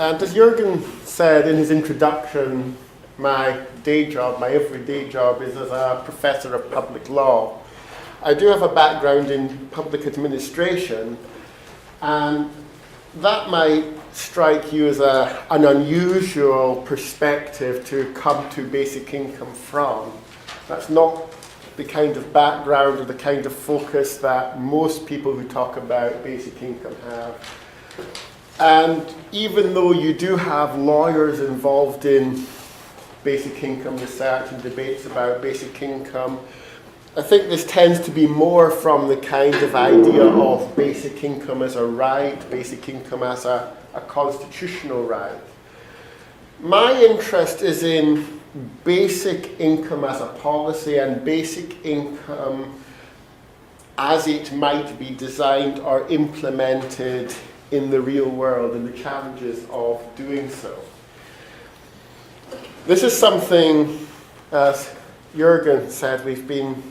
And as Jurgen said in his introduction, my day job, my everyday job, is as a professor of public law. I do have a background in public administration, and that might strike you as an unusual perspective to come to basic income from. That's not the kind of background or the kind of focus that most people who talk about basic income have. And even though you do have lawyers involved in basic income research and debates about basic income, I think this tends to be more from the kind of idea of basic income as a right, basic income as a constitutional right. My interest is in basic income as a policy and basic income as it might be designed or implemented in the real world and the challenges of doing so. This is something, as Jurgen said, we've been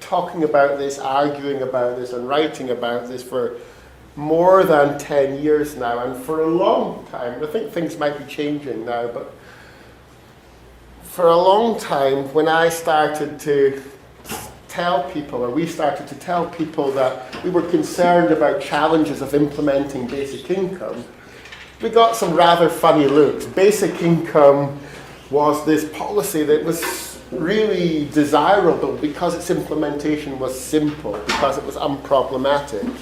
talking about this, arguing about this, and writing about this for more than 10 years now, and for a long time. I think things might be changing now, but for a long time, when I started to tell people, or we started to tell people that we were concerned about challenges of implementing basic income, we got some rather funny looks. Basic income was this policy that was really desirable because its implementation was simple, because it was unproblematic.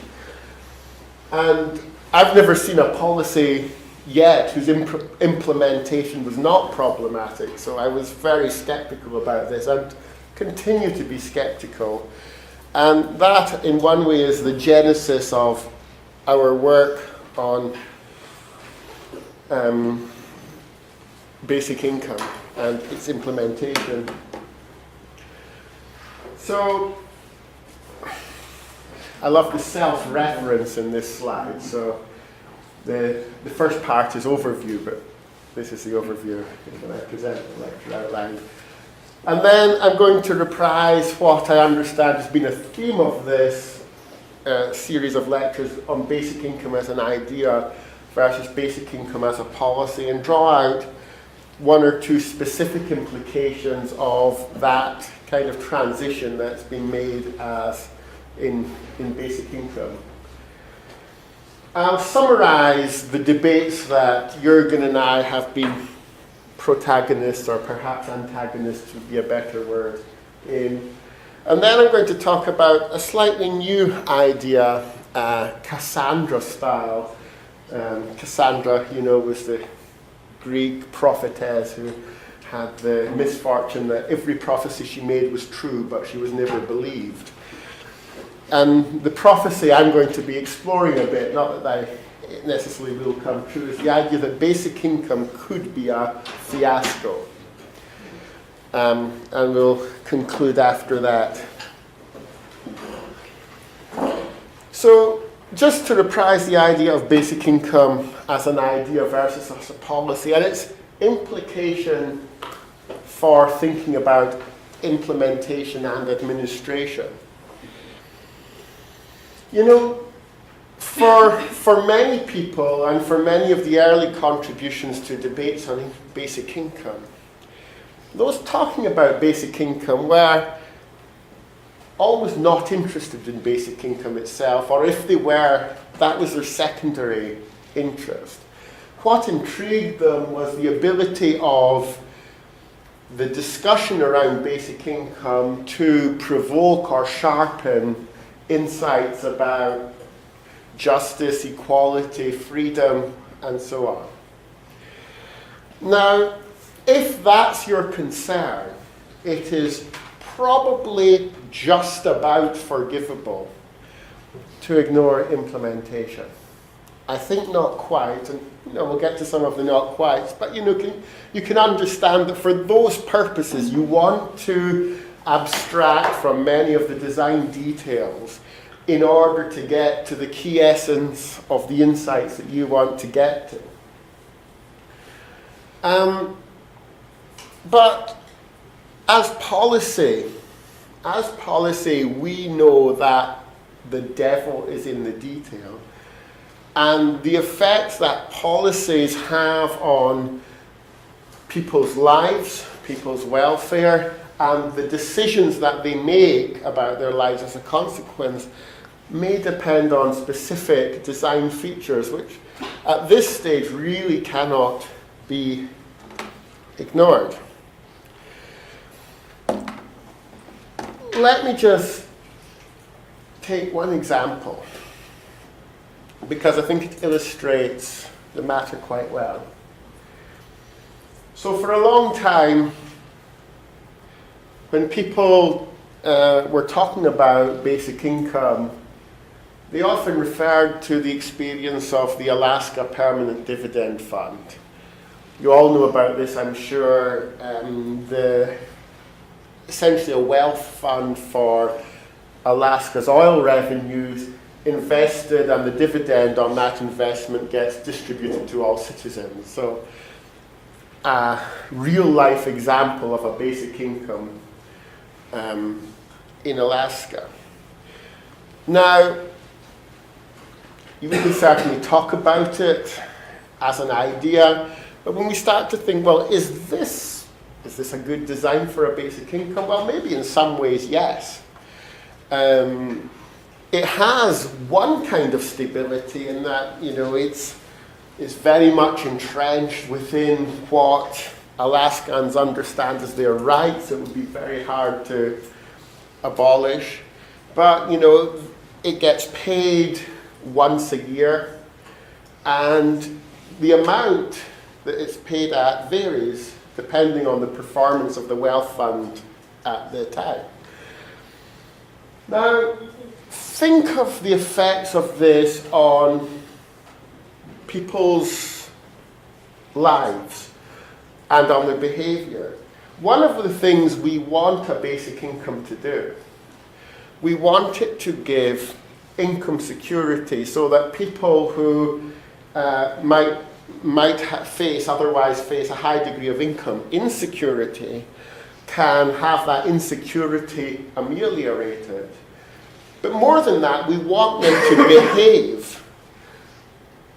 And I've never seen a policy yet whose implementation was not problematic, so I was very skeptical about this and continue to be skeptical. And that, in one way, is the genesis of our work on basic income and its implementation. So, I love the self-reference in this slide. So, the first part is overview, but this is the overview when I present the lecture out loud. And then I'm going to reprise what I understand has been a theme of this series of lectures on basic income as an idea versus basic income as a policy, and draw out one or two specific implications of that kind of transition that's been made as in basic income. I'll summarize the debates that Jurgen and I have been protagonists, or perhaps antagonists would be a better word, in. And then I'm going to talk about a slightly new idea, Cassandra style. Cassandra, you know, was the Greek prophetess who had the misfortune that every prophecy she made was true, but she was never believed. And the prophecy I'm going to be exploring a bit, not that it necessarily will come true, is the idea that basic income could be a fiasco. And we'll conclude after that. So, just to reprise the idea of basic income as an idea versus as a policy, and its implication for thinking about implementation and administration. You know, for many people, and for many of the early contributions to debates on basic income, those talking about basic income were always not interested in basic income itself, or if they were, that was their secondary interest. What intrigued them was the ability of the discussion around basic income to provoke or sharpen insights about justice, equality, freedom, and so on. Now, if that's your concern, it is probably just about forgivable to ignore implementation. I think not quite, and we'll get to some of the not quites, but you can understand that for those purposes you want to abstract from many of the design details in order to get to the key essence of the insights that you want to get to. But as policy, we know that the devil is in the detail. and the effects that policies have on people's lives, people's welfare, and the decisions that they make about their lives as a consequence may depend on specific design features, which at this stage really cannot be ignored. Let me just take one example, because I think it illustrates the matter quite well. So for a long time, when people were talking about basic income, they often referred to the experience of the Alaska Permanent Dividend Fund. You all know about this, I'm sure. Essentially a wealth fund for Alaska's oil revenues invested, and the dividend on that investment gets distributed to all citizens. So a real-life example of a basic income in Alaska. Now, you can certainly talk about it as an idea, but when we start to think, well, is this a good design for a basic income? Well, maybe in some ways, yes. It has one kind of stability in that, it's very much entrenched within what Alaskans understand as their rights. It would be very hard to abolish. But, it gets paid once a year, and the amount that it's paid at varies depending on the performance of the wealth fund at the time. Now, think of the effects of this on people's lives and on their behavior. One of the things we want a basic income to do, we want it to give income security so that people who might otherwise face a high degree of income insecurity can have that insecurity ameliorated. But more than that, we want them to behave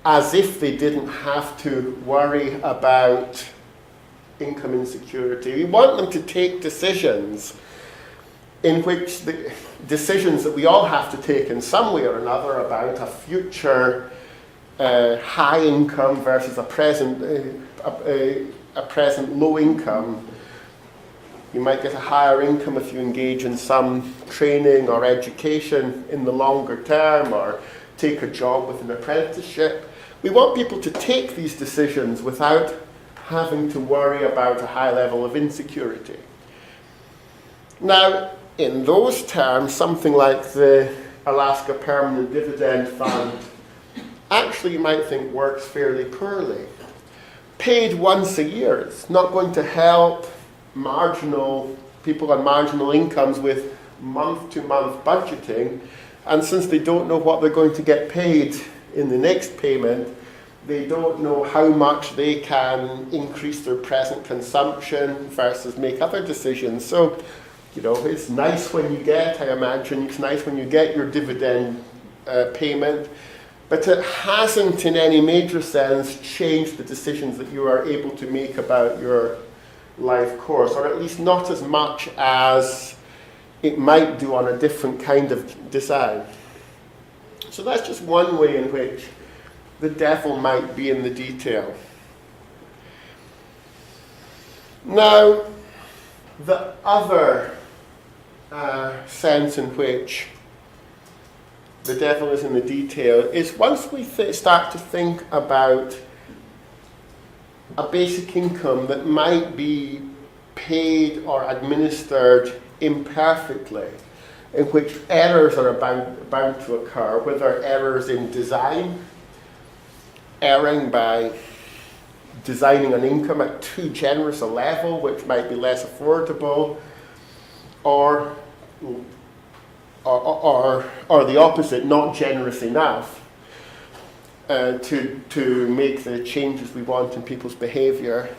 as if they didn't have to worry about income insecurity. We want them to take decisions in which the decisions that we all have to take in some way or another about a future high income versus a present low income. You might get a higher income if you engage in some training or education in the longer term, or take a job with an apprenticeship. We want people to take these decisions without having to worry about a high level of insecurity. Now, in those terms, something like the Alaska Permanent Dividend Fund actually, you might think, works fairly poorly. Paid once a year, it's not going to help people on marginal incomes with month-to-month budgeting, and since they don't know what they're going to get paid in the next payment, they don't know how much they can increase their present consumption versus make other decisions. So, it's nice when you get, I imagine, it's nice when you get your dividend payment, but it hasn't in any major sense changed the decisions that you are able to make about your life course, or at least not as much as it might do on a different kind of design. So that's just one way in which the devil might be in the detail. Now, the other sense in which the devil is in the detail is once we start to think about a basic income that might be paid or administered imperfectly, in which errors are bound to occur, whether errors in design, erring by designing an income at too generous a level, which might be less affordable, or the opposite, not generous enough to make the changes we want in people's behaviour.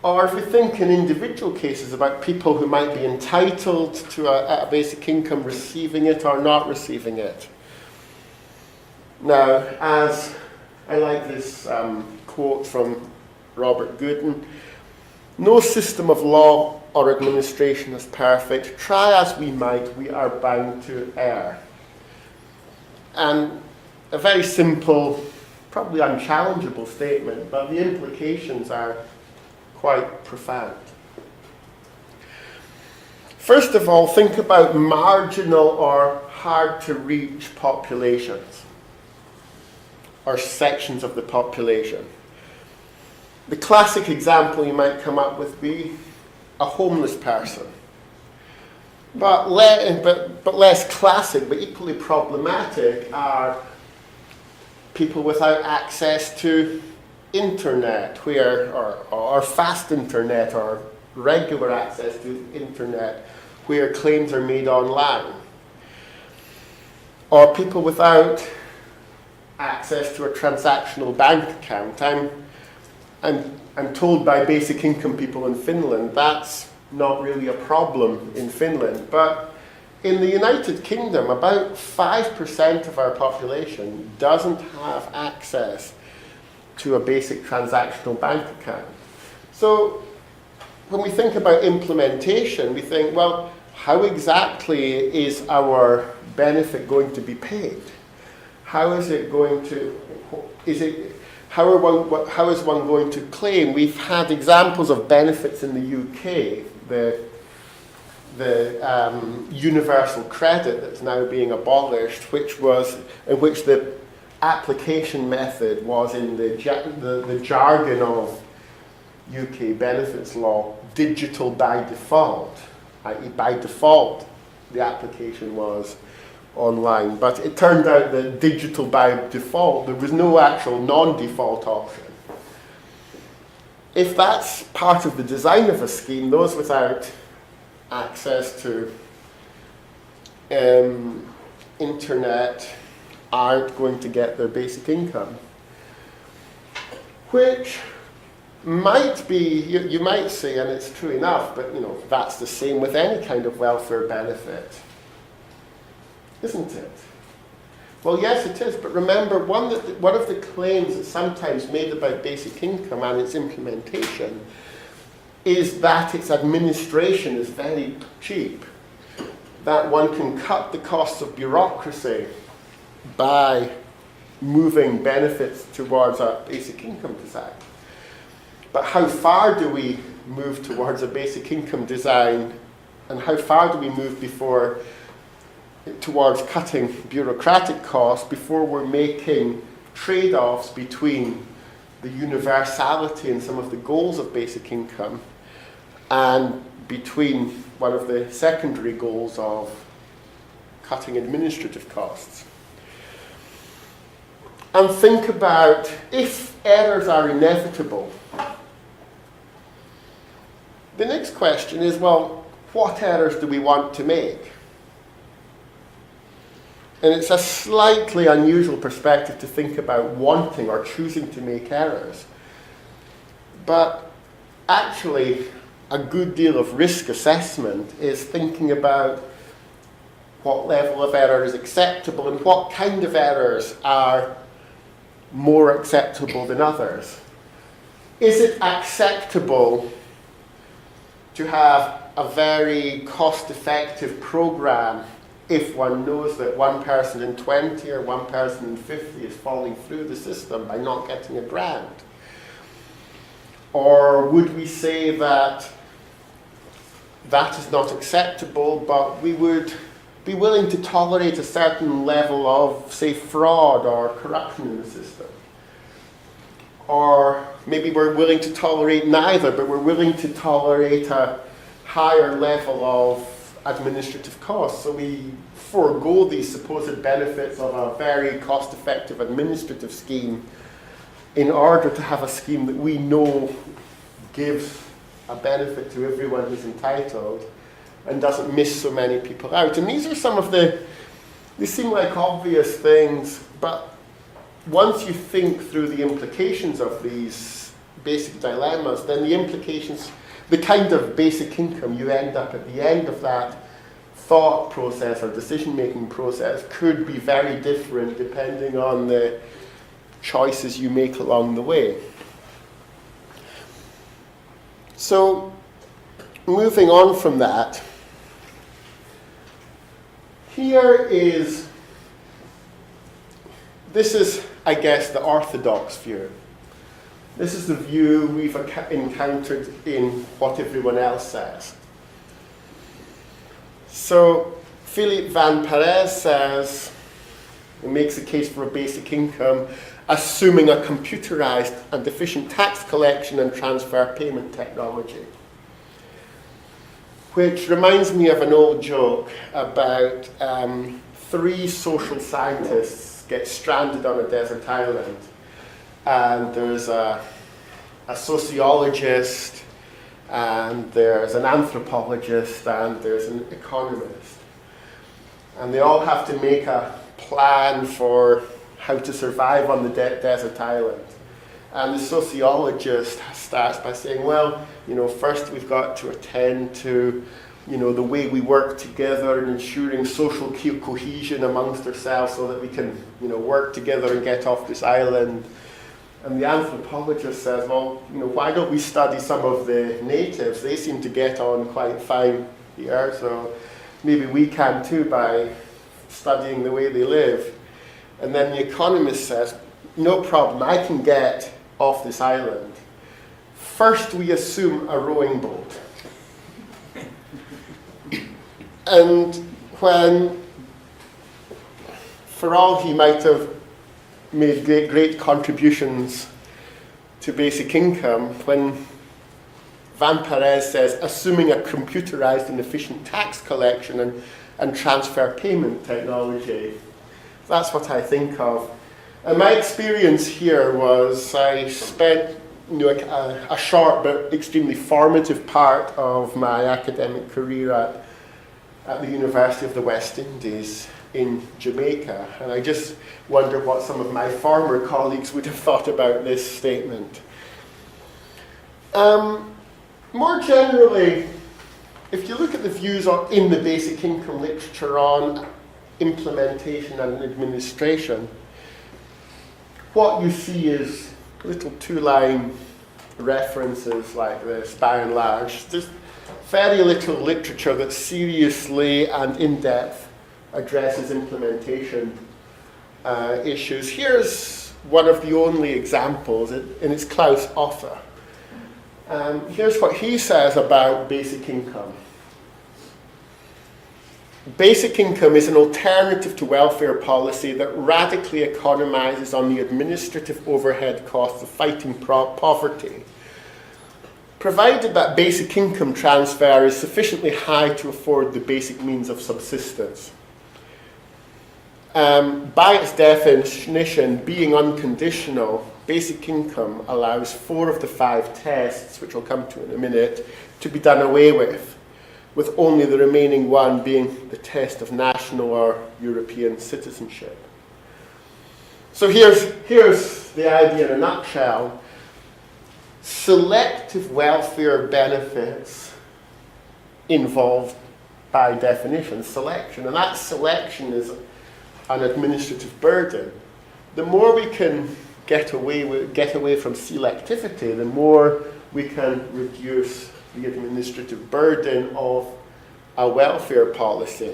Or if we think in individual cases about people who might be entitled to a basic income, receiving it or not receiving it. Now, as I like this quote from Robert Gooden, no system of law or administration is perfect. Try as we might, we are bound to err. And a very simple, probably unchallengeable statement, but the implications are quite profound. First of all, think about marginal or hard-to-reach populations, or sections of the population. The classic example you might come up with be a homeless person. But less classic, but equally problematic, are people without access to internet, or fast internet, or regular access to internet, where claims are made online. Or people without access to a transactional bank account. I'm told by basic income people in Finland that's not really a problem in Finland. But in the United Kingdom, about 5% of our population doesn't have access to a basic transactional bank account. So when we think about implementation, we think, well, how exactly is our benefit going to be paid? How is it going to, how is one going to claim? We've had examples of benefits in the UK, the universal credit that's now being abolished, in which the application method was in the jargon of UK benefits law, digital by default, i.e. by default the application was online. But it turned out that digital by default, there was no actual non-default option. If that's part of the design of a scheme, those without access to internet aren't going to get their basic income, which might be, you might say, and it's true enough, but that's the same with any kind of welfare benefit, isn't it? Well, yes, it is, but remember, one of the claims that's sometimes made about basic income and its implementation is that its administration is very cheap, that one can cut the costs of bureaucracy by moving benefits towards a basic income design. But how far do we move towards a basic income design, and how far do we move towards cutting bureaucratic costs before we're making trade-offs between the universality and some of the goals of basic income and between one of the secondary goals of cutting administrative costs? And think about, if errors are inevitable, the next question is, well, what errors do we want to make? And it's a slightly unusual perspective to think about wanting or choosing to make errors. But actually, a good deal of risk assessment is thinking about what level of error is acceptable and what kind of errors are more acceptable than others. Is it acceptable to have a very cost-effective program if one knows that one person in 20 or one person in 50 is falling through the system by not getting a grant? Or would we say that that is not acceptable, but we would be willing to tolerate a certain level of, say, fraud or corruption in the system? Or maybe we're willing to tolerate neither, but we're willing to tolerate a higher level of administrative costs. So we forego these supposed benefits of a very cost-effective administrative scheme in order to have a scheme that we know gives a benefit to everyone who's entitled and doesn't miss so many people out. And these are some of they seem like obvious things, but once you think through the implications of these basic dilemmas, then the implications, the kind of basic income you end up at the end of that thought process or decision-making process could be very different depending on the choices you make along the way. So, moving on from that, this is, I guess, the orthodox view. This is the view we've encountered in what everyone else says. So, Philippe Van Perez says, he makes a case for a basic income, assuming a computerized and efficient tax collection and transfer payment technology. Which reminds me of an old joke about 3 social scientists get stranded on a desert island. And there's a sociologist, and there's an anthropologist, and there's an economist. And they all have to make a plan for how to survive on the desert island. And the sociologist starts by saying, well, first we've got to attend to, the way we work together and ensuring social cohesion amongst ourselves so that we can, work together and get off this island. And the anthropologist says, well, why don't we study some of the natives? They seem to get on quite fine here, so maybe we can too by studying the way they live. And then the economist says, no problem, I can get off this island. First we assume a rowing boat. And when, for all he might have made great contributions to basic income, when Van Perez says, assuming a computerized and efficient tax collection and transfer payment technology, that's what I think of. And my experience here was I spent a short but extremely formative part of my academic career at the University of the West Indies in Jamaica. And I just wonder what some of my former colleagues would have thought about this statement. More generally, if you look at the views in the basic income literature on implementation and administration, what you see is little 2-line references like this, by and large. There's very little literature that seriously and in-depth addresses implementation issues. Here's one of the only examples, and it's Klaus Offer. Here's what he says about basic income. Basic income is an alternative to welfare policy that radically economizes on the administrative overhead costs of fighting poverty, provided that basic income transfer is sufficiently high to afford the basic means of subsistence. By its definition, being unconditional, basic income allows 4 of the 5 tests, which I'll come to in a minute, to be done away with only the remaining one being the test of national or European citizenship. So here's the idea in a nutshell. Selective welfare benefits involve, by definition, selection, and that selection is an administrative burden. The more we can get away from selectivity, the more we can reduce the administrative burden of a welfare policy.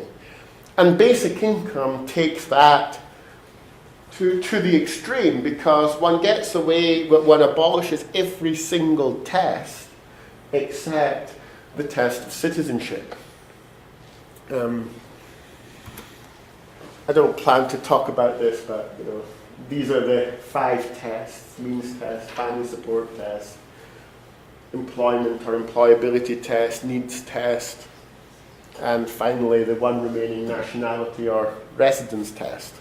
And basic income takes that to the extreme, because one abolishes every single test except the test of citizenship. I don't plan to talk about this, but these are the 5 tests: means test, family support test, employment or employability test, needs test, and finally the one remaining nationality or residence test.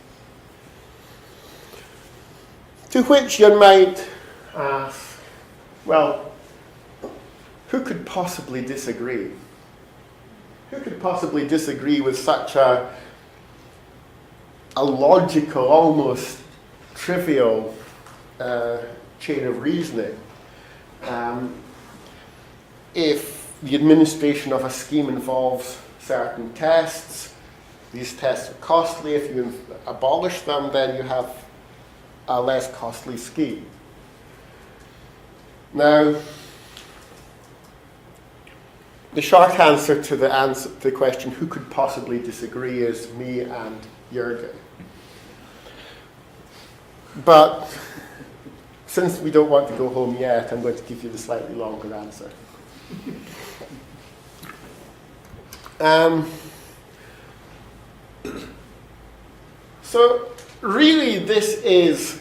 To which you might ask, well, who could possibly disagree? Who could possibly disagree with such a logical, almost trivial chain of reasoning? If the administration of a scheme involves certain tests. These tests are costly. If you abolish them, then you have a less costly scheme. Now, the short answer to the question, who could possibly disagree, is me and Jurgen. But since we don't want to go home yet, I'm going to give you the slightly longer answer. So really, this is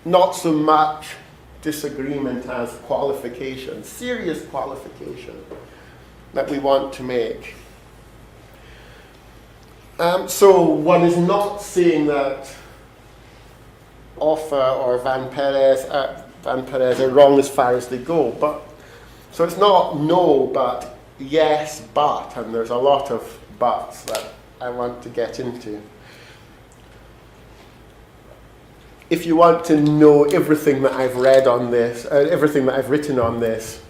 not so much disagreement as qualification, serious qualification that we want to make. So one is not saying that Offa or Van Perez are wrong as far as they go, but so it's not no, but yes, but, and there's a lot of buts that I want to get into. If you want to know everything that I've read on this, everything that I've written on this,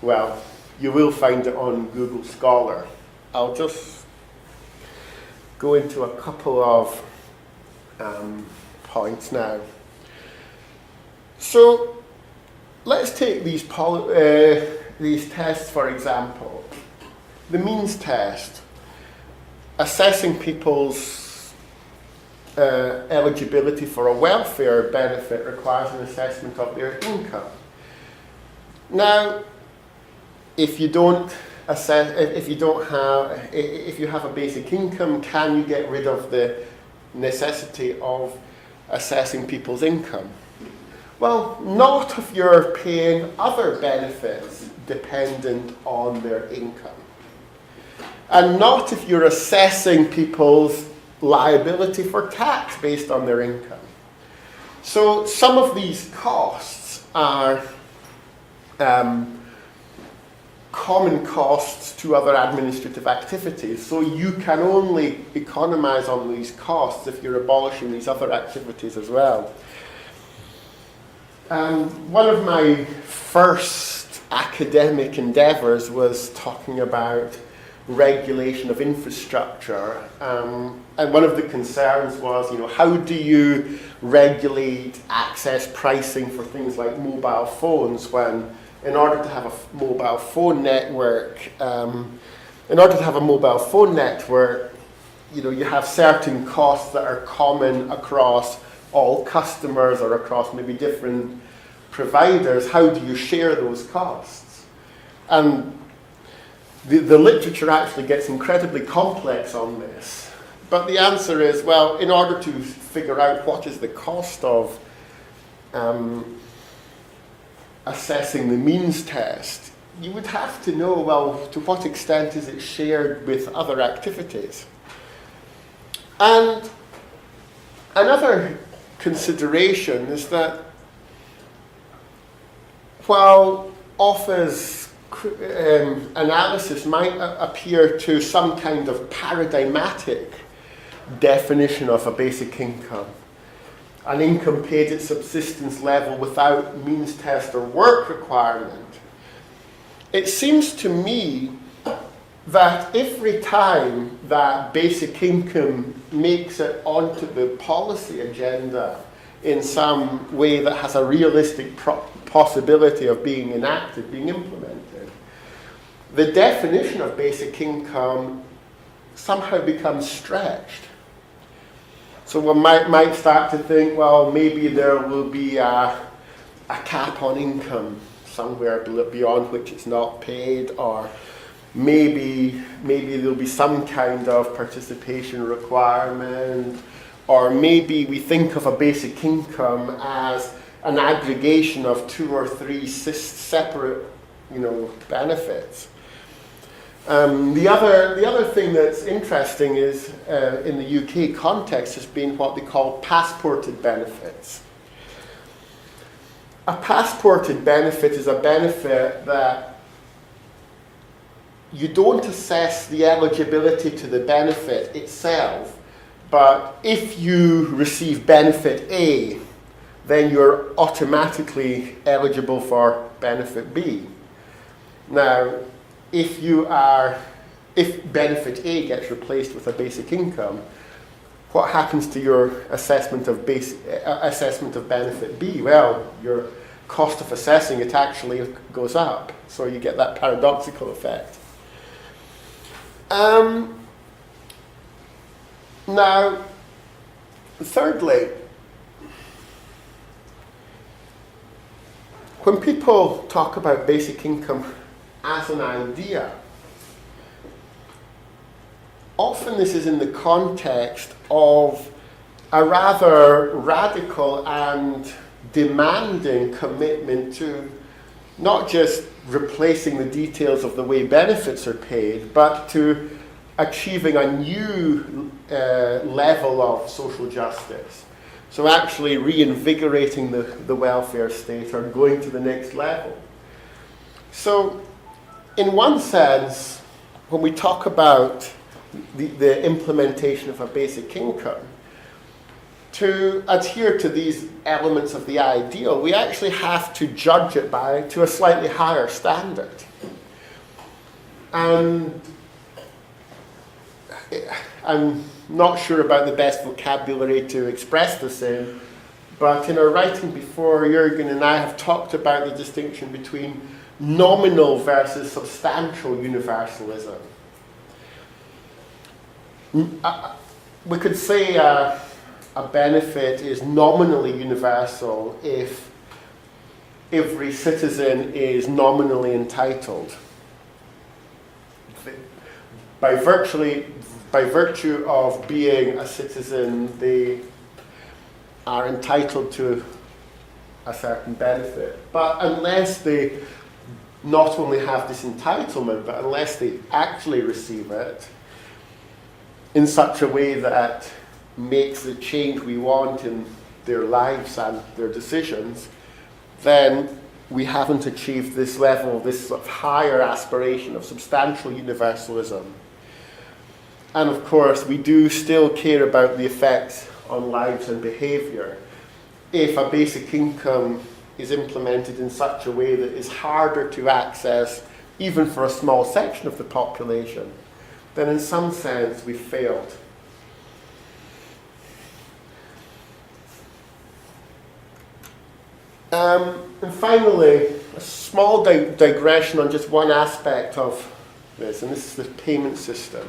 well, you will find it on Google Scholar. I'll just go into a couple of points now. So let's take these tests, for example. The means test, assessing people's eligibility for a welfare benefit requires an assessment of their income. Now, if you have a basic income, can you get rid of the necessity of assessing people's income? Well, not if you're paying other benefits dependent on their income. And not if you're assessing people's liability for tax based on their income. So some of these costs are common costs to other administrative activities. So you can only economize on these costs if you're abolishing these other activities as well. One of my first academic endeavors was talking about regulation of infrastructure. And one of the concerns was, how do you regulate access pricing for things like mobile phones when, in order to have a mobile phone network, you have certain costs that are common across all customers or across maybe different providers. How do you share those costs? And the literature actually gets incredibly complex on this. But the answer is, well, in order to figure out what is the cost of assessing the means test, you would have to know, well, to what extent is it shared with other activities? And another consideration is that while Offa's analysis might appear to some kind of paradigmatic definition of a basic income, an income paid at subsistence level without means test or work requirement, it seems to me that every time that basic income makes it onto the policy agenda in some way that has a realistic possibility of being enacted, being implemented, the definition of basic income somehow becomes stretched. So one might start to think, well, maybe there will be a cap on income somewhere beyond which it's not paid, or maybe there'll be some kind of participation requirement, or maybe we think of a basic income as an aggregation of 2 or 3 separate, benefits. The other thing that's interesting is, in the UK context, has been what they call passported benefits. A passported benefit is a benefit that you don't assess the eligibility to the benefit itself, but if you receive benefit A, then you're automatically eligible for benefit B. Now, if you are if benefit A gets replaced with a basic income, what happens to your assessment of benefit B? Well, your cost of assessing it actually goes up, so you get that paradoxical effect. Now, thirdly, when people talk about basic income as an idea, often this is in the context of a rather radical and demanding commitment to not just replacing the details of the way benefits are paid, but to achieving a new level of social justice. So actually reinvigorating the welfare state or going to the next level. So in one sense, when we talk about the implementation of a basic income, to adhere to these elements of the ideal, we actually have to judge it to a slightly higher standard. And I'm not sure about the best vocabulary to express this in, but in our writing before, Jurgen and I have talked about the distinction between nominal versus substantial universalism. We could say a benefit is nominally universal if every citizen is nominally entitled. By virtue of being a citizen, they are entitled to a certain benefit. But unless they not only have this entitlement, but unless they actually receive it in such a way that makes the change we want in their lives and their decisions, then we haven't achieved this level, this sort of higher aspiration of substantial universalism. And of course, we do still care about the effects on lives and behaviour. If a basic income is implemented in such a way that is harder to access, even for a small section of the population, then in some sense we've failed. And finally, a small digression on just one aspect of this, and this is the payment system.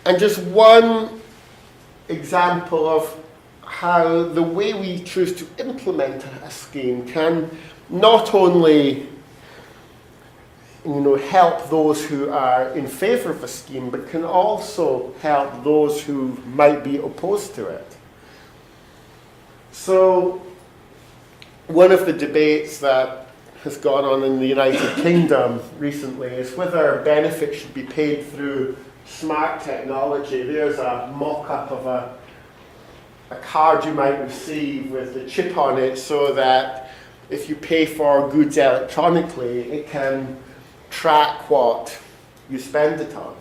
And just one example of how the way we choose to implement a scheme can not only help those who are in favour of a scheme, but can also help those who might be opposed to it. So, one of the debates that has gone on in the United Kingdom recently is whether benefits should be paid through smart technology. There's a mock-up of a card you might receive with the chip on it, so that if you pay for goods electronically, it can track what you spend it on.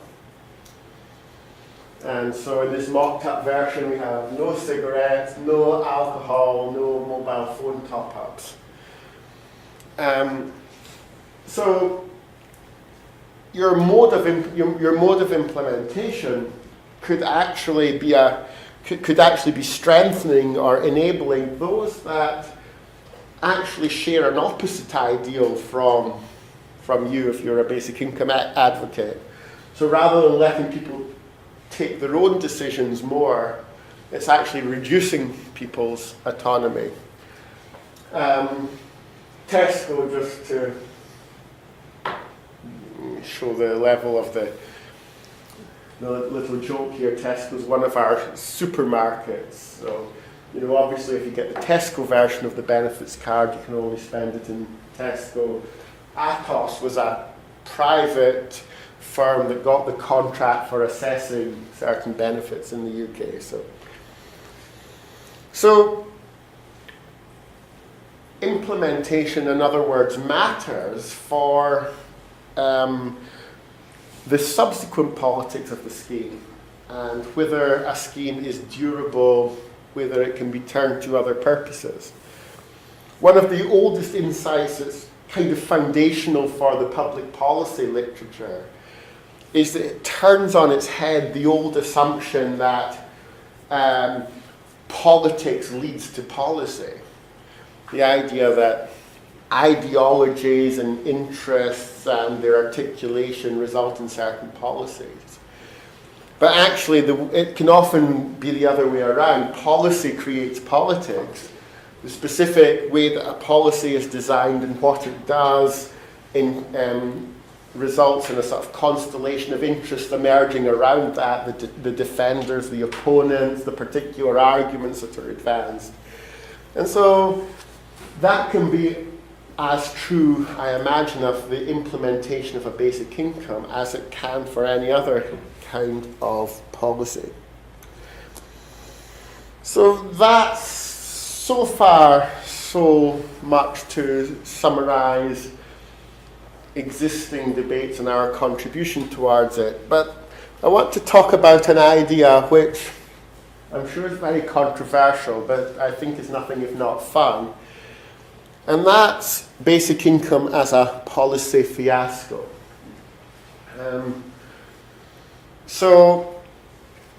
And so in this mocked-up version, we have no cigarettes, no alcohol, no mobile phone top-ups. So your mode of implementation could actually be strengthening or enabling those that actually share an opposite ideal from you if you're a basic income advocate. So rather than letting people take their own decisions more, it's actually reducing people's autonomy. Tesco, just to show the level of the little joke here, Tesco is one of our supermarkets. So, obviously if you get the Tesco version of the benefits card, you can only spend it in Tesco. Atos was a private firm that got the contract for assessing certain benefits in the UK. So implementation, in other words, matters for the subsequent politics of the scheme, and whether a scheme is durable, whether it can be turned to other purposes. One of the oldest insights that's kind of foundational for the public policy literature is that it turns on its head the old assumption that politics leads to policy. The idea that ideologies and interests and their articulation result in certain policies. But actually, it can often be the other way around. Policy creates politics. The specific way that a policy is designed and what it does results in a sort of constellation of interest emerging around that, the defenders, the opponents, the particular arguments that are advanced. And so that can be as true, I imagine, of the implementation of a basic income as it can for any other kind of policy. So that's so far so much to summarize existing debates and our contribution towards it. But I want to talk about an idea which I'm sure is very controversial, but I think is nothing if not fun. And that's basic income as a policy fiasco. So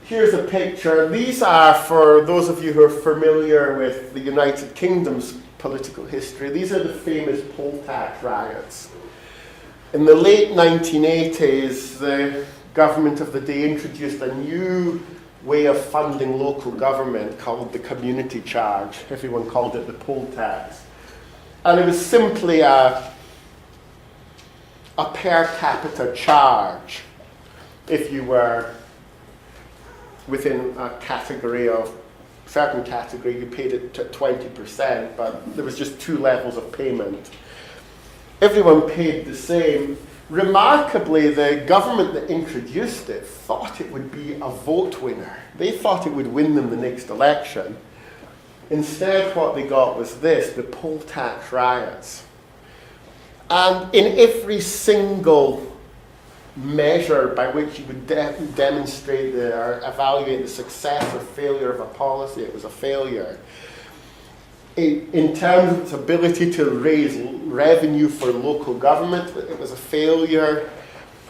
here's a picture. These are, for those of you who are familiar with the United Kingdom's political history, these are the famous poll tax riots. In the late 1980s, the government of the day introduced a new way of funding local government called the community charge. Everyone called it the poll tax. And it was simply a per capita charge if you were within a category of, certain category, you paid it to 20%, but there was just two levels of payment. Everyone paid the same. Remarkably, the government that introduced it thought it would be a vote winner. They thought it would win them the next election. Instead, what they got was this, the poll tax riots. And in every single measure by which you would demonstrate or evaluate the success or failure of a policy, it was a failure. In terms of its ability to raise revenue for local government, it was a failure.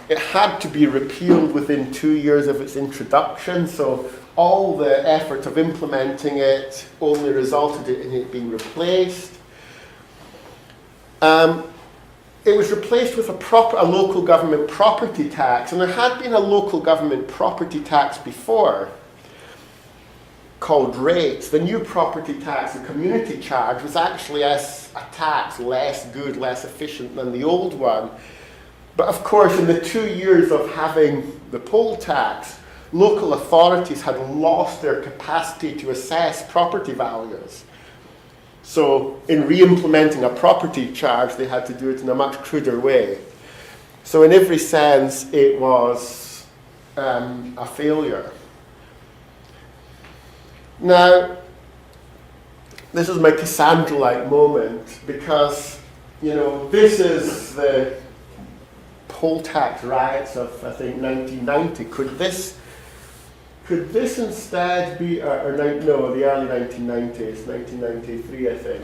It had to be repealed within 2 years of its introduction, so all the effort of implementing it only resulted in it being replaced. It was replaced with a local government property tax, and there had been a local government property tax before, called rates. The new property tax, the community charge, was actually a tax less good, less efficient than the old one. But of course, in the 2 years of having the poll tax, local authorities had lost their capacity to assess property values. So in re-implementing a property charge, they had to do it in a much cruder way. So in every sense, it was a failure. Now, this is my Cassandra-like moment because, this is the poll tax riots of, I think, 1990. Could this instead be, the early 1990s, 1993, I think.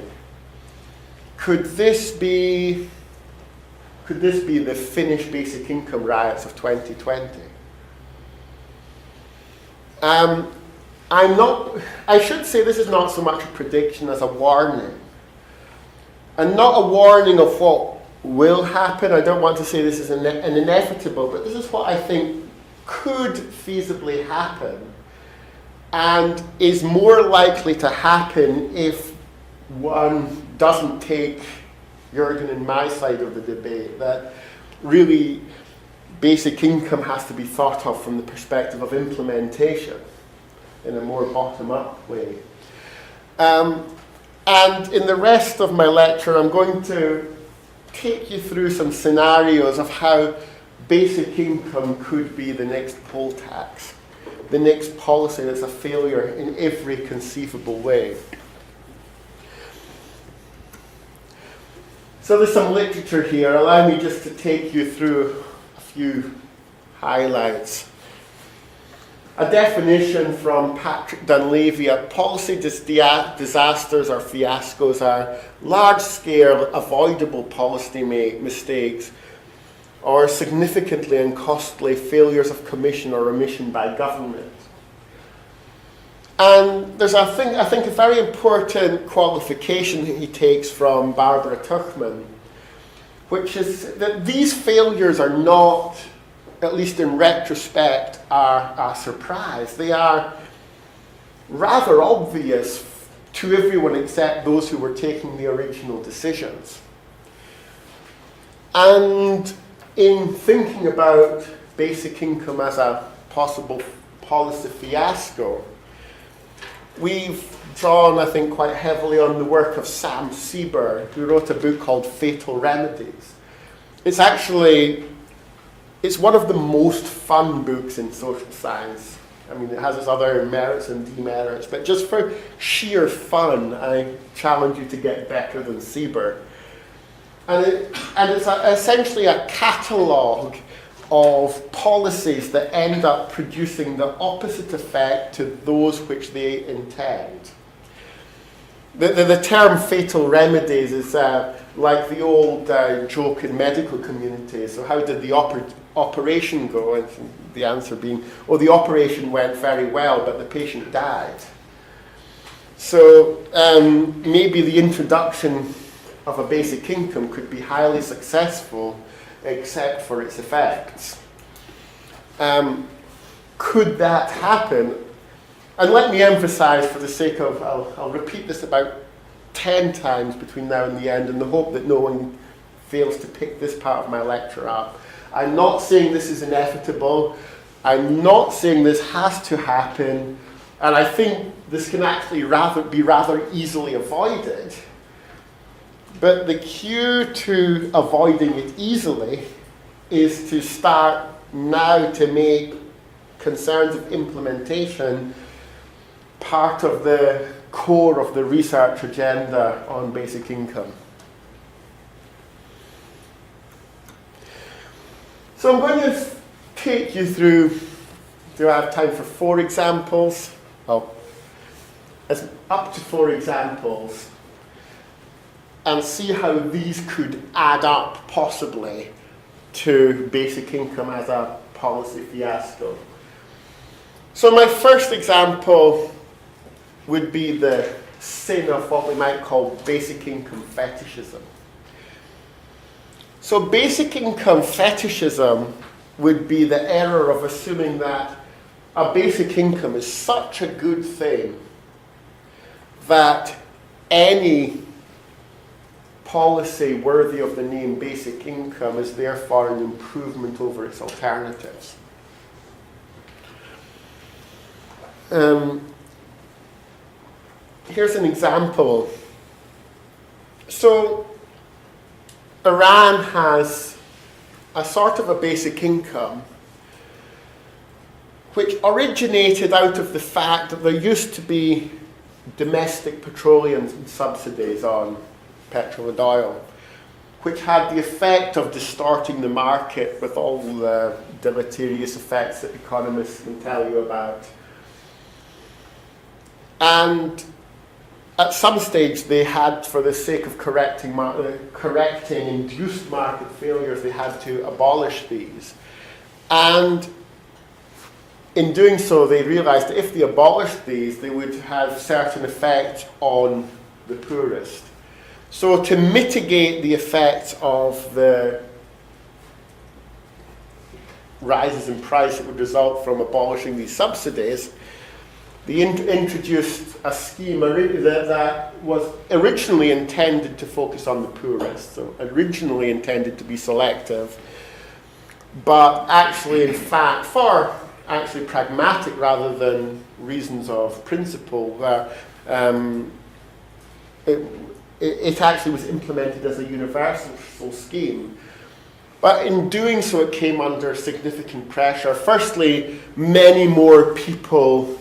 Could this be the Finnish basic income riots of 2020? I should say this is not so much a prediction as a warning. And not a warning of what will happen. I don't want to say this is an inevitable, but this is what I think could feasibly happen and is more likely to happen if one doesn't take Jurgen and my side of the debate, that really basic income has to be thought of from the perspective of implementation in a more bottom-up way. And in the rest of my lecture, I'm going to take you through some scenarios of how basic income could be the next poll tax, the next policy that's a failure in every conceivable way. So there's some literature here. Allow me just to take you through a few highlights. A definition from Patrick Dunleavy: policy disasters or fiascos are large-scale, avoidable policy mistakes or significantly and costly failures of commission or omission by government. And there's, I think a very important qualification that he takes from Barbara Tuchman, which is that these failures are not, at least in retrospect, are a surprise. They are rather obvious to everyone except those who were taking the original decisions. And in thinking about basic income as a possible policy fiasco, we've drawn, I think, quite heavily on the work of Sam Sieber, who wrote a book called Fatal Remedies. It's one of the most fun books in social science. I mean, it has its other merits and demerits, but just for sheer fun, I challenge you to get better than Sieber. And it's essentially a catalogue of policies that end up producing the opposite effect to those which they intend. The term fatal remedies is like the old joke in medical community. So how did the operation go? And the answer being, oh, the operation went very well, but the patient died. So maybe the introduction of a basic income could be highly successful, except for its effects. Could that happen? And let me emphasize, for the sake of, I'll repeat this about 10 times between now and the end, in the hope that no one fails to pick this part of my lecture up. I'm not saying this is inevitable. I'm not saying this has to happen. And I think this can actually be rather easily avoided. But the cue to avoiding it easily is to start now to make concerns of implementation part of the core of the research agenda on basic income. So I'm going to take you through, do I have time for 4 examples? Oh, it's up to 4 examples, and see how these could add up possibly to basic income as a policy fiasco. So my first example would be the sin of what we might call basic income fetishism. So basic income fetishism would be the error of assuming that a basic income is such a good thing that any policy worthy of the name basic income is therefore an improvement over its alternatives. Here's an example. So Iran has a sort of a basic income which originated out of the fact that there used to be domestic petroleum subsidies on petrol and oil, which had the effect of distorting the market with all the deleterious effects that economists can tell you about. And at some stage they had, for the sake of correcting induced market failures, they had to abolish these. And in doing so, they realized that if they abolished these, they would have certain effects on the poorest. So to mitigate the effects of the rises in price that would result from abolishing these subsidies, they introduced a scheme that was originally intended to focus on the poorest, so originally intended to be selective, but actually, in fact, for actually pragmatic rather than reasons of principle, it actually was implemented as a universal scheme. But in doing so, it came under significant pressure. Firstly, many more people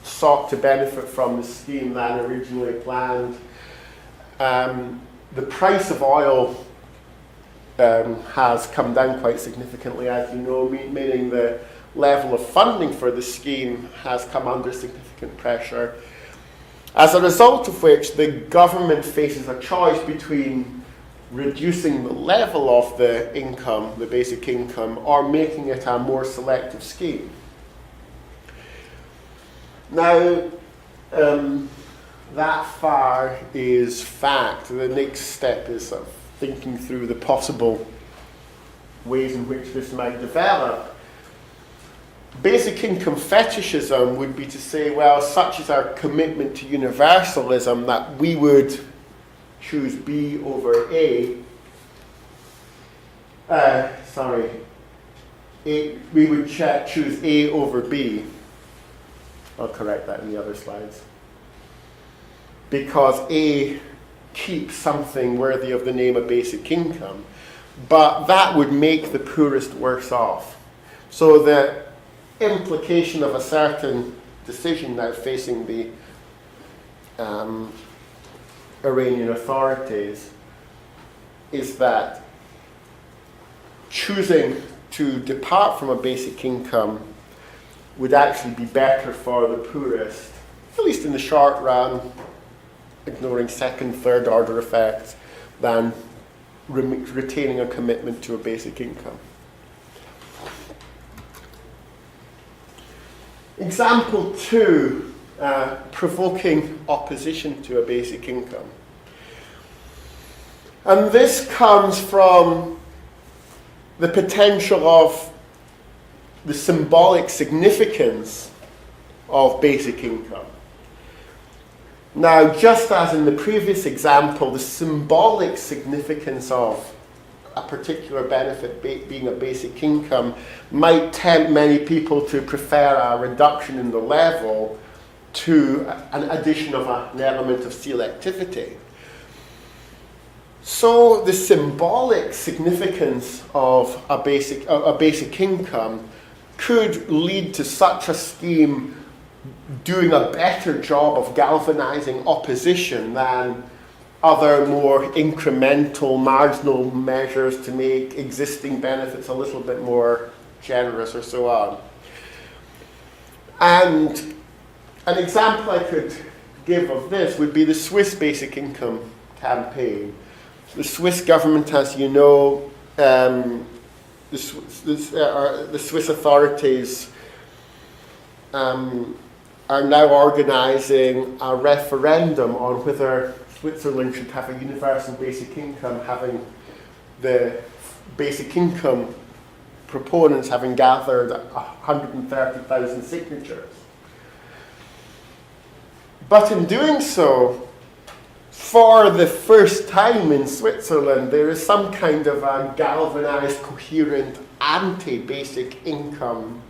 sought to benefit from the scheme than originally planned. The price of oil has come down quite significantly, as you know, meaning the level of funding for the scheme has come under significant pressure. As a result of which, the government faces a choice between reducing the level of the income, the basic income, or making it a more selective scheme. Now, that far is fact. The next step is sort of thinking through the possible ways in which this might develop. Basic income fetishism would be to say, well, such is our commitment to universalism that we would choose B over A. We would choose A over B. I'll correct that in the other slides. Because A keeps something worthy of the name of basic income, but that would make the poorest worse off. So the implication of a certain decision now facing the Iranian authorities is that choosing to depart from a basic income would actually be better for the poorest, at least in the short run, ignoring second, third order effects, than retaining a commitment to a basic income. Example 2, provoking opposition to a basic income. And this comes from the potential of the symbolic significance of basic income. Now, just as in the previous example, the symbolic significance of a particular benefit being a basic income might tempt many people to prefer a reduction in the level to an addition of an element of selectivity. So the symbolic significance of a basic income could lead to such a scheme doing a better job of galvanizing opposition than other more incremental, marginal measures to make existing benefits a little bit more generous or so on. And an example I could give of this would be the Swiss basic income campaign. The Swiss government, as you know, the Swiss authorities are now organising a referendum on whether Switzerland should have a universal basic income, having the basic income proponents having gathered 130,000 signatures. But in doing so, for the first time in Switzerland, there is some kind of a galvanized, coherent, anti-basic income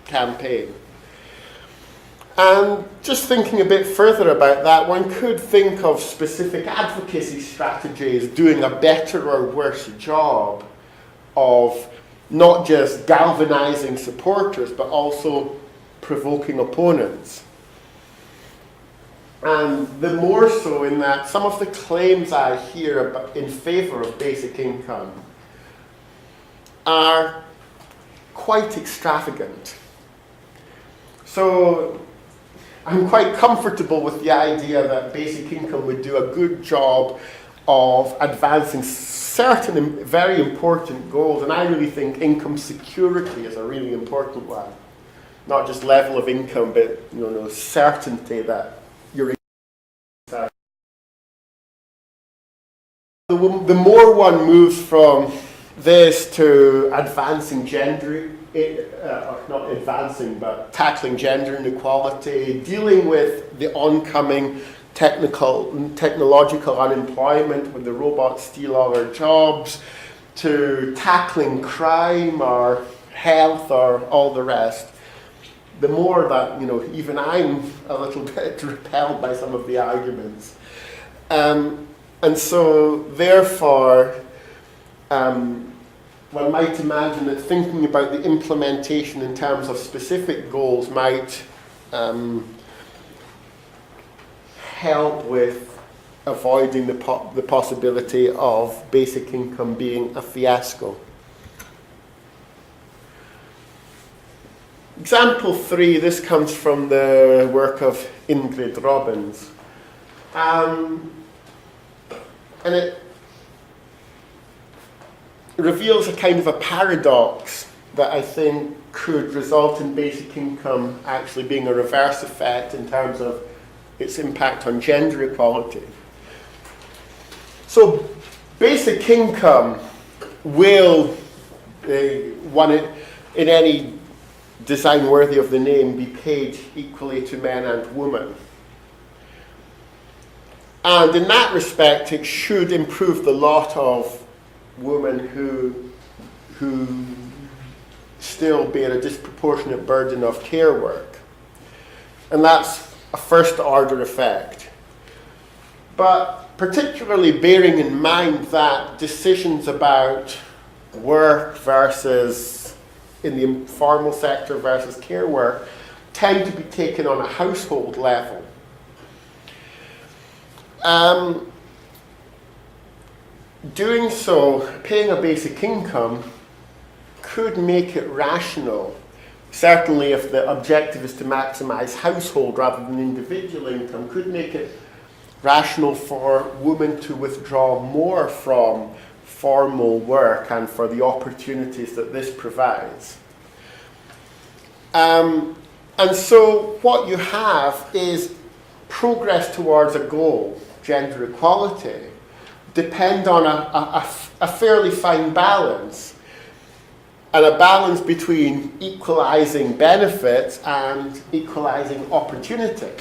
campaign. And just thinking a bit further about that, one could think of specific advocacy strategies doing a better or worse job of not just galvanizing supporters, but also provoking opponents. And the more so in that some of the claims I hear in favor of basic income are quite extravagant. So I'm quite comfortable with the idea that basic income would do a good job of advancing certain very important goals, and I really think income security is a really important one. Not just level of income, but certainty that you're income. The more one moves from this to advancing gender, not advancing, but tackling gender inequality, dealing with the oncoming technological unemployment when the robots steal all our jobs, to tackling crime or health or all the rest, the more that, even I'm a little bit repelled by some of the arguments. And so, therefore, one might imagine that thinking about the implementation in terms of specific goals might help with avoiding the possibility of basic income being a fiasco. Example 3, this comes from the work of Ingrid Robbins. And reveals a kind of a paradox that I think could result in basic income actually being a reverse effect in terms of its impact on gender equality. So basic income will, in any design worthy of the name, be paid equally to men and women. And in that respect, it should improve the lot of women who still bear a disproportionate burden of care work. And that's a first order effect. But particularly bearing in mind that decisions about work versus in the informal sector versus care work tend to be taken on a household level. Doing so, paying a basic income, could make it rational. Certainly if the objective is to maximize household rather than individual income, could make it rational for women to withdraw more from formal work and for the opportunities that this provides. And so what you have is progress towards a goal, gender equality, depend on a fairly fine balance, and a balance between equalizing benefits and equalizing opportunity.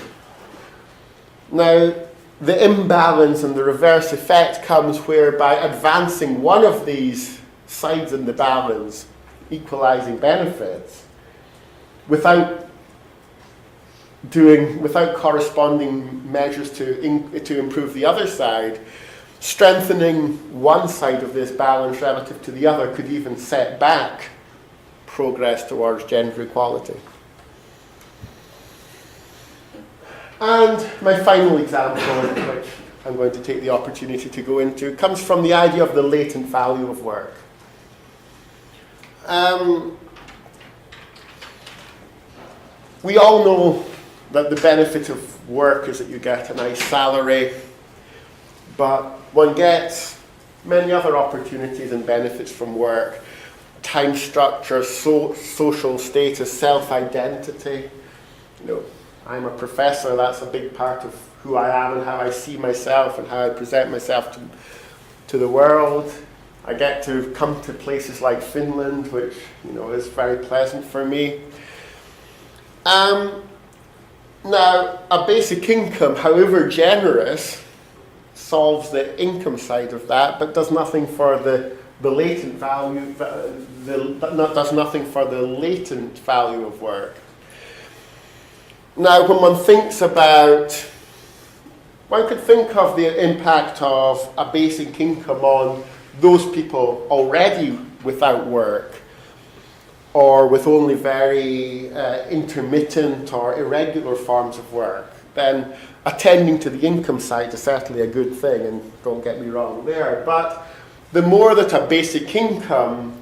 Now, the imbalance and the reverse effect comes whereby advancing one of these sides in the balance, equalizing benefits, without corresponding measures to improve the other side, strengthening one side of this balance relative to the other could even set back progress towards gender equality. And my final example, which I'm going to take the opportunity to go into, comes from the idea of the latent value of work. We all know that the benefit of work is that you get a nice salary, but one gets many other opportunities and benefits from work. Time structure, social status, self-identity. You know, I'm a professor, that's a big part of who I am and how I see myself and how I present myself to the world. I get to come to places like Finland, which, you know, is very pleasant for me. Now, a basic income, however generous, solves the income side of that, but does nothing for the latent value, does nothing for the latent value of work. Now, when one thinks about, one could think of the impact of a basic income on those people already without work, or with only very intermittent or irregular forms of work, then attending to the income side is certainly a good thing, and don't get me wrong there. But the more that a basic income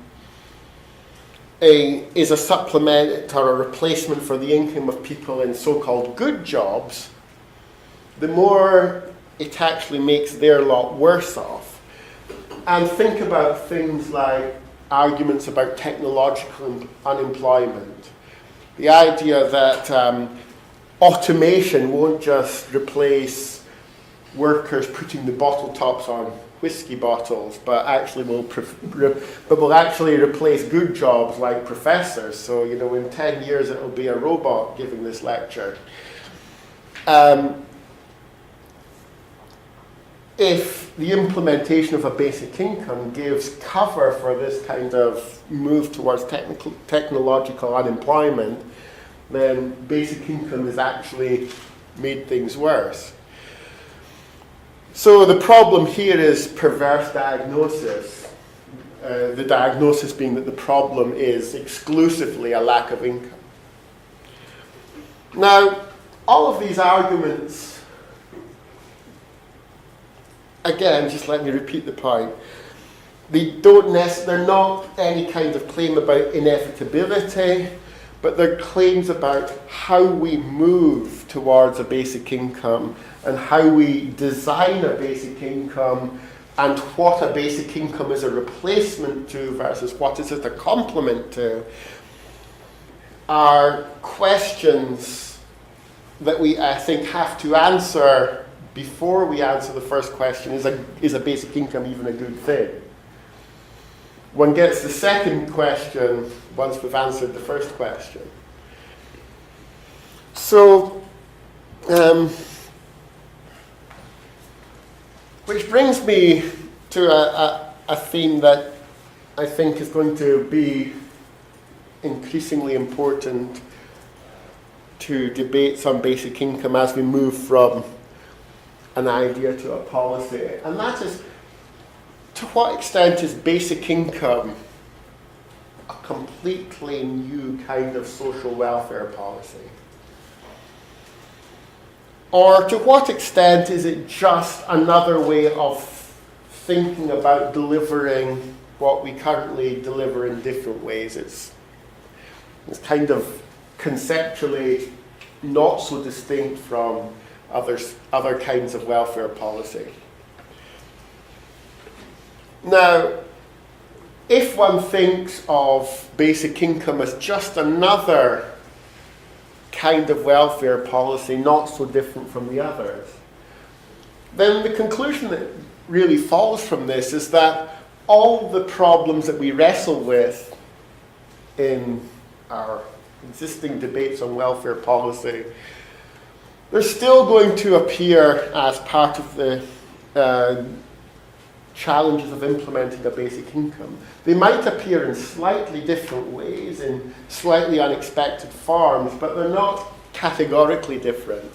is a supplement or a replacement for the income of people in so-called good jobs, the more it actually makes their lot worse off. And think about things like arguments about technological unemployment. The idea that automation won't just replace workers putting the bottle tops on whiskey bottles, but actually will actually replace good jobs like professors. So, you know, in 10 years it will be a robot giving this lecture. If the implementation of a basic income gives cover for this kind of move towards technological unemployment, then basic income has actually made things worse. So the problem here is perverse diagnosis. The diagnosis being that the problem is exclusively a lack of income. Now, all of these arguments, again, just let me repeat the point. They're not any kind of claim about inevitability, but they're claims about how we move towards a basic income and how we design a basic income and what a basic income is a replacement to versus what is it a complement to, are questions that we, I think, have to answer before we answer the first question, is a basic income even a good thing? One gets the second question once we've answered the first question. So, which brings me to a theme that I think is going to be increasingly important to debates on basic income as we move from an idea to a policy. And that is, to what extent is basic income a completely new kind of social welfare policy? Or to what extent is it just another way of thinking about delivering what we currently deliver in different ways? It's kind of conceptually not so distinct from other kinds of welfare policy. Now, if one thinks of basic income as just another kind of welfare policy, not so different from the others, then the conclusion that really falls from this is that all the problems that we wrestle with in our existing debates on welfare policy, they're still going to appear as part of the challenges of implementing a basic income. They might appear in slightly different ways, in slightly unexpected forms, but they're not categorically different.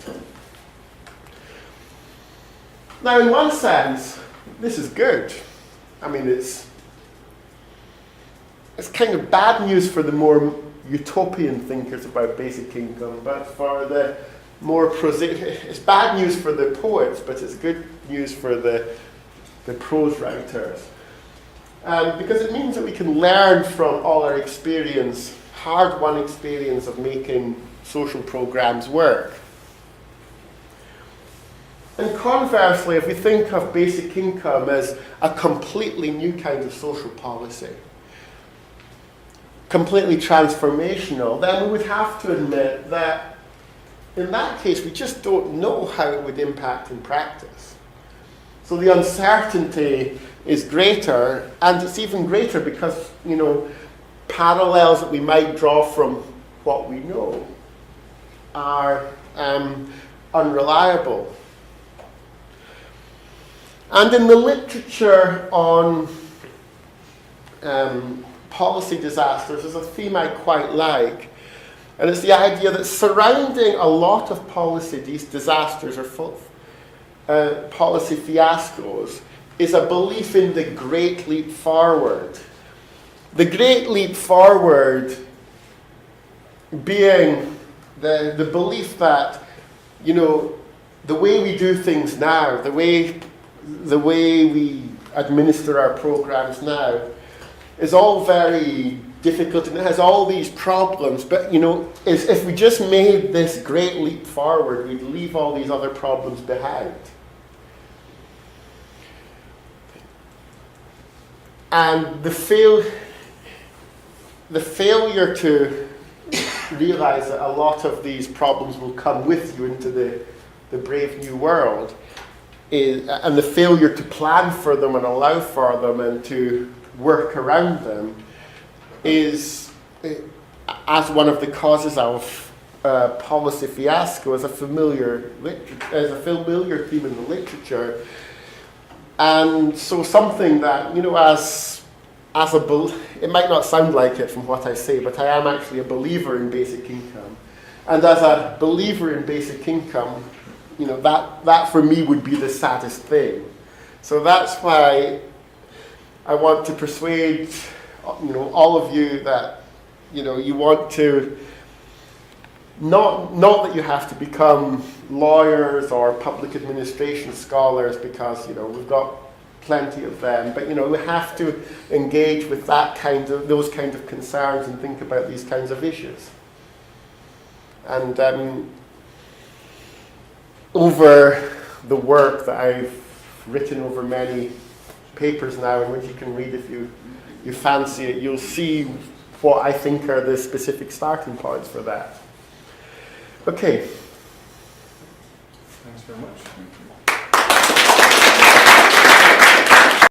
Now, in one sense, this is good. I mean, it's kind of bad news for the more utopian thinkers about basic income, but for the more prosaic, it's bad news for the poets, but it's good news for the prose writers. Because it means that we can learn from all our experience, hard-won experience of making social programs work. And conversely, if we think of basic income as a completely new kind of social policy, completely transformational, then we would have to admit that in that case we just don't know how it would impact in practice. So the uncertainty is greater, and it's even greater because, parallels that we might draw from what we know are unreliable. And in the literature on policy disasters, there's a theme I quite like, and it's the idea that surrounding a lot of policy disasters or policy fiascos is a belief in the great leap forward. The great leap forward being the belief that, the way we do things now, the way we administer our programs now is all very difficult and it has all these problems, but if we just made this great leap forward, we'd leave all these other problems behind. And the failure to realize that a lot of these problems will come with you into the brave new world, and the failure to plan for them and allow for them and to work around them is, as one of the causes of policy fiasco, as a familiar theme in the literature. And so something that, it might not sound like it from what I say, but I am actually a believer in basic income. And as a believer in basic income, that for me would be the saddest thing. So that's why I want to persuade, all of you that, you want to, not that you have to become lawyers or public administration scholars, because, we've got plenty of them, but, we have to engage with those kind of concerns and think about these kinds of issues. And over the work that I've written over many papers now, in which you can read if you fancy it. You'll see what I think are the specific starting points for that. Okay. Thanks very much.